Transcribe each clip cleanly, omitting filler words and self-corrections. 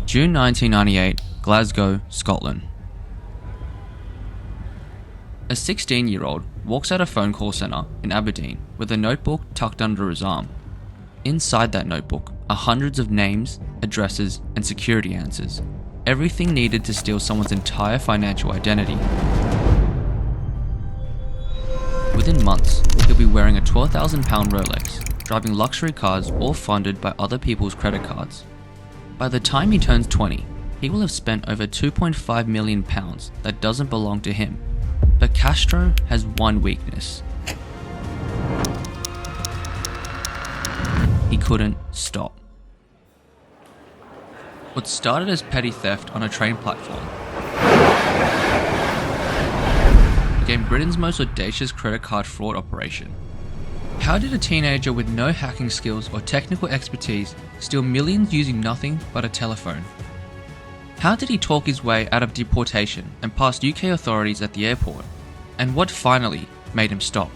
June 1998, Glasgow, Scotland. A 16-year-old walks out a phone call centre in Aberdeen with a notebook tucked under his arm. Inside that notebook are hundreds of names, addresses, and security answers. Everything needed to steal someone's entire financial identity. Within months, he'll be wearing a £12,000 Rolex, driving luxury cars all funded by other people's credit cards. By the time he turns 20, he will have spent over £2.5 million that doesn't belong to him. But Castro has one weakness. He couldn't stop. What started as petty theft on a train platform became Britain's most audacious credit card fraud operation. How did a teenager with no hacking skills or technical expertise steal millions using nothing but a telephone? How did he talk his way out of deportation and past UK authorities at the airport? And what finally made him stop?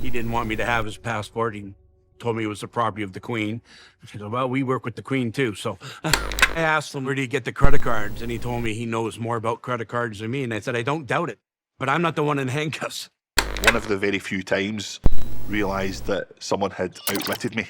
He didn't want me to have his passport. He told me it was the property of the Queen. I said, well, we work with the Queen too. So I asked him, where do you get the credit cards? And he told me he knows more about credit cards than me. And I said, I don't doubt it, but I'm not the one in handcuffs. One of the very few times realised that someone had outwitted me.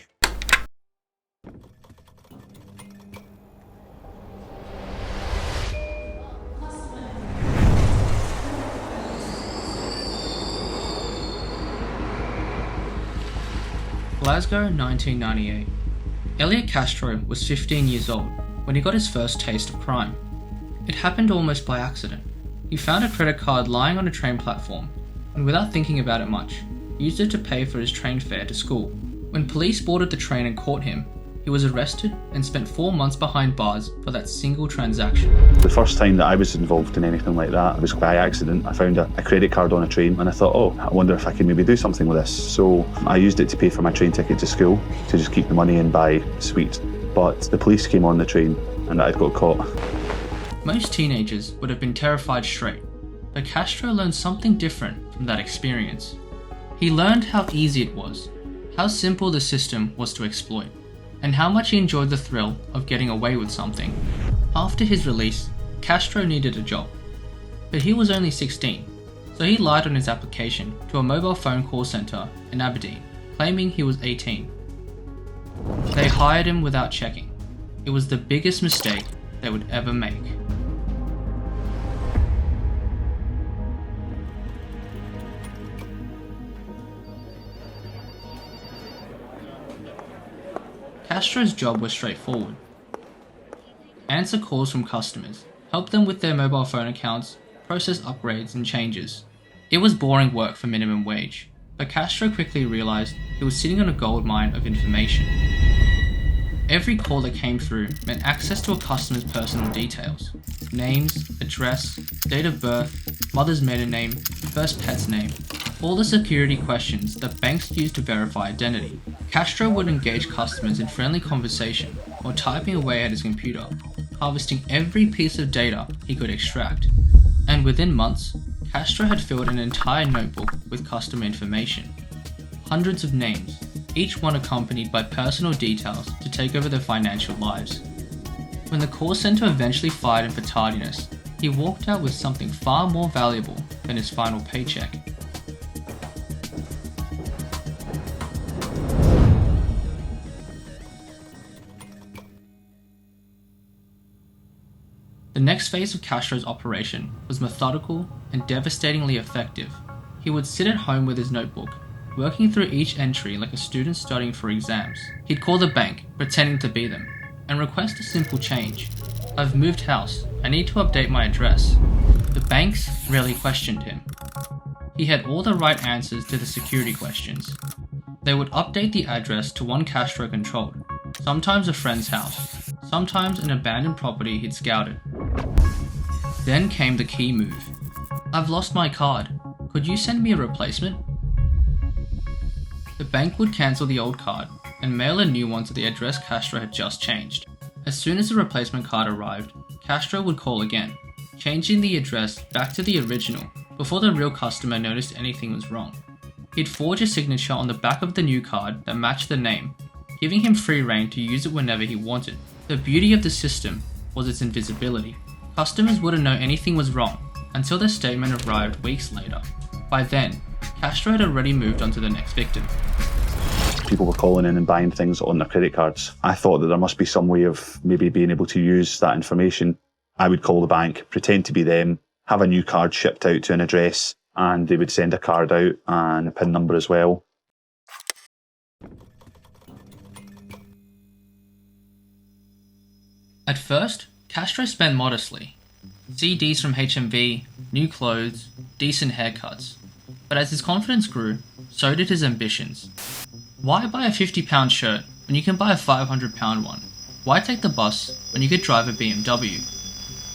Glasgow, 1998. Elliot Castro was 15 years old when he got his first taste of crime. It happened almost by accident. He found a credit card lying on a train platform, and without thinking about it much, used it to pay for his train fare to school. When police boarded the train and caught him, he was arrested and spent 4 months behind bars for that single transaction. The first time that I was involved in anything like that was by accident. I found a credit card on a train and I thought, oh, I wonder if I can maybe do something with this. So I used it to pay for my train ticket to school, to just keep the money and buy sweets. But the police came on the train and I'd got caught. Most teenagers would have been terrified straight, but Castro learned something different from that experience. He learned how easy it was, how simple the system was to exploit, and how much he enjoyed the thrill of getting away with something. After his release, Castro needed a job. But he was only 16, so he lied on his application to a mobile phone call centre in Aberdeen, claiming he was 18. They hired him without checking. It was the biggest mistake they would ever make. Castro's job was straightforward. Answer calls from customers, help them with their mobile phone accounts, process upgrades and changes. It was boring work for minimum wage, but Castro quickly realised he was sitting on a gold mine of information. Every call that came through meant access to a customer's personal details: names, address, date of birth, mother's maiden name, first pet's name, all the security questions that banks use to verify identity. Castro would engage customers in friendly conversation or typing away at his computer, harvesting every piece of data he could extract. And within months, Castro had filled an entire notebook with customer information. Hundreds of names, each one accompanied by personal details to take over their financial lives. When the call centre eventually fired him for tardiness, he walked out with something far more valuable than his final paycheck. The next phase of Castro's operation was methodical and devastatingly effective. He would sit at home with his notebook, working through each entry like a student studying for exams. He'd call the bank, pretending to be them, and request a simple change. I've moved house, I need to update my address. The banks rarely questioned him. He had all the right answers to the security questions. They would update the address to one Castro controlled, sometimes a friend's house, sometimes an abandoned property he'd scouted. Then came the key move. I've lost my card. Could you send me a replacement? The bank would cancel the old card and mail a new one to the address Castro had just changed. As soon as the replacement card arrived, Castro would call again, changing the address back to the original before the real customer noticed anything was wrong. He'd forge a signature on the back of the new card that matched the name, giving him free rein to use it whenever he wanted. The beauty of the system was its invisibility. Customers wouldn't know anything was wrong until their statement arrived weeks later. By then, Castro had already moved on to the next victim. People were calling in and buying things on their credit cards. I thought that there must be some way of maybe being able to use that information. I would call the bank, pretend to be them, have a new card shipped out to an address, and they would send a card out and a PIN number as well. At first, Castro spent modestly. CDs from HMV, new clothes, decent haircuts. But as his confidence grew, so did his ambitions. Why buy a £50 shirt when you can buy a £500 one? Why take the bus when you could drive a BMW?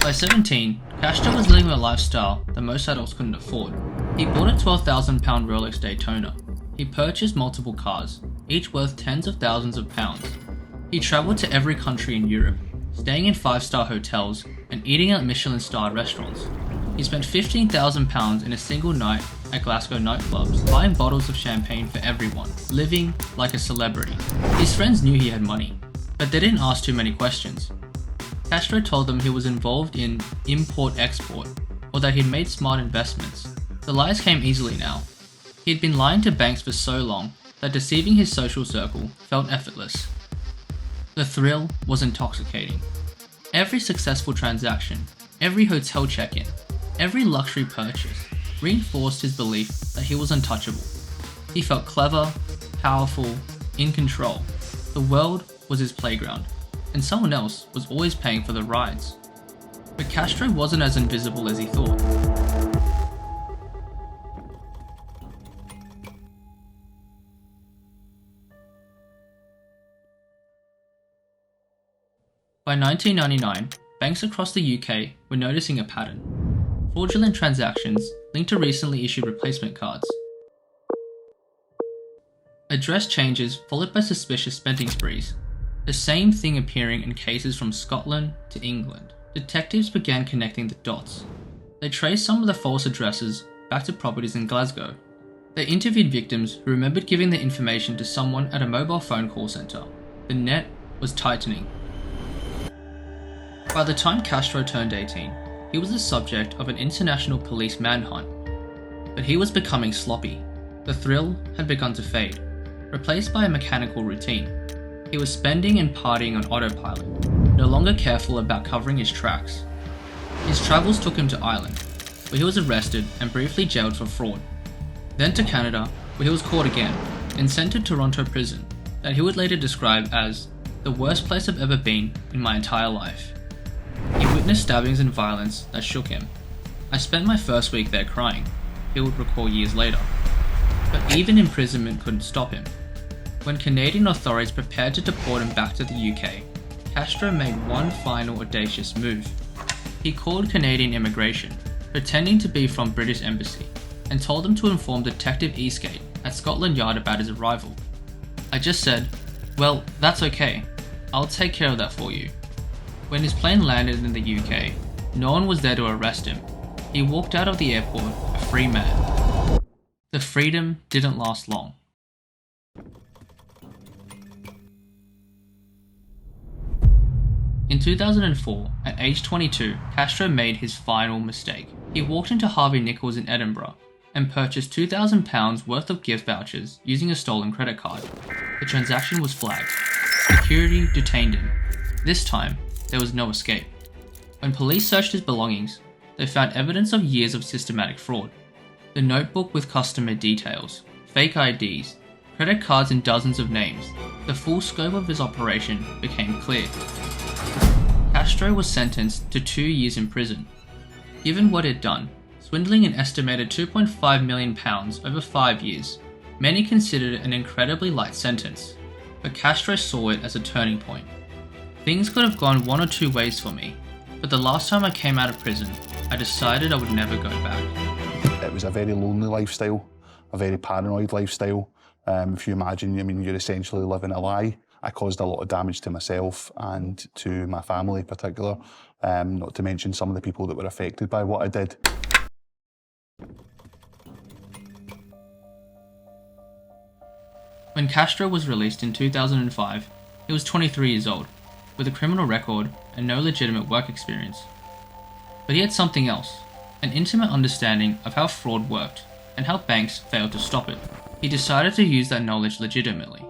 By 17, Castro was living a lifestyle that most adults couldn't afford. He bought a £12,000 Rolex Daytona. He purchased multiple cars, each worth tens of thousands of pounds. He travelled to every country in Europe, staying in 5-star hotels and eating at Michelin-starred restaurants. He spent £15,000 in a single night at Glasgow nightclubs, buying bottles of champagne for everyone, living like a celebrity. His friends knew he had money, but they didn't ask too many questions. Castro told them he was involved in import-export, or that he'd made smart investments. The lies came easily now. He'd been lying to banks for so long that deceiving his social circle felt effortless. The thrill was intoxicating. Every successful transaction, every hotel check-in, every luxury purchase reinforced his belief that he was untouchable. He felt clever, powerful, in control. The world was his playground, and someone else was always paying for the rides. But Castro wasn't as invisible as he thought. By 1999, banks across the UK were noticing a pattern. Fraudulent transactions linked to recently issued replacement cards. Address changes followed by suspicious spending sprees. The same thing appearing in cases from Scotland to England. Detectives began connecting the dots. They traced some of the false addresses back to properties in Glasgow. They interviewed victims who remembered giving the information to someone at a mobile phone call centre. The net was tightening. By the time Castro turned 18, he was the subject of an international police manhunt. But he was becoming sloppy. The thrill had begun to fade, replaced by a mechanical routine. He was spending and partying on autopilot, no longer careful about covering his tracks. His travels took him to Ireland, where he was arrested and briefly jailed for fraud. Then to Canada, where he was caught again and sent to Toronto prison, that he would later describe as the worst place I've ever been in my entire life. He witnessed stabbings and violence that shook him. I spent my first week there crying, he would recall years later. But even imprisonment couldn't stop him. When Canadian authorities prepared to deport him back to the UK, Castro made one final audacious move. He called Canadian immigration, pretending to be from British Embassy, and told them to inform Detective Eastgate at Scotland Yard about his arrival. I just said, "Well, that's okay. I'll take care of that for you." When his plane landed in the UK, no one was there to arrest him. He walked out of the airport a free man. The freedom didn't last long. In 2004, at age 22, Castro made his final mistake. He walked into Harvey Nichols in Edinburgh and purchased £2,000 worth of gift vouchers using a stolen credit card. The transaction was flagged. Security detained him. This time, there was no escape. When police searched his belongings, they found evidence of years of systematic fraud. The notebook with customer details, fake IDs, credit cards in dozens of names. The full scope of his operation became clear. Castro was sentenced to 2 years in prison. Given what he'd done, swindling an estimated £2.5 million over 5 years, many considered it an incredibly light sentence, but Castro saw it as a turning point. Things could have gone one or two ways for me, but the last time I came out of prison, I decided I would never go back. It was a very lonely lifestyle, a very paranoid lifestyle. If you imagine, you're essentially living a lie. I caused a lot of damage to myself and to my family in particular. not to mention some of the people that were affected by what I did. When Castro was released in 2005, he was 23 years old, with a criminal record and no legitimate work experience. But he had something else, an intimate understanding of how fraud worked and how banks failed to stop it. He decided to use that knowledge legitimately.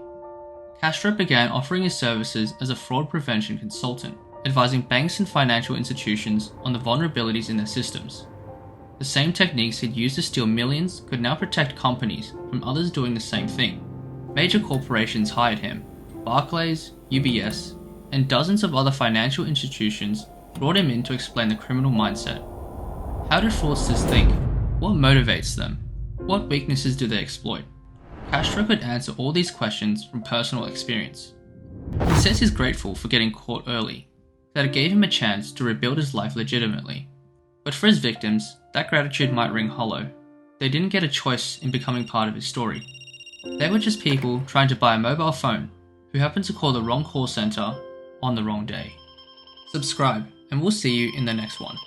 Castro began offering his services as a fraud prevention consultant, advising banks and financial institutions on the vulnerabilities in their systems. The same techniques he'd used to steal millions could now protect companies from others doing the same thing. Major corporations hired him. Barclays, UBS, and dozens of other financial institutions brought him in to explain the criminal mindset. How do fraudsters think? What motivates them? What weaknesses do they exploit? Castro could answer all these questions from personal experience. He says he's grateful for getting caught early, that it gave him a chance to rebuild his life legitimately. But for his victims, that gratitude might ring hollow. They didn't get a choice in becoming part of his story. They were just people trying to buy a mobile phone who happened to call the wrong call center on the wrong day. Subscribe, and we'll see you in the next one.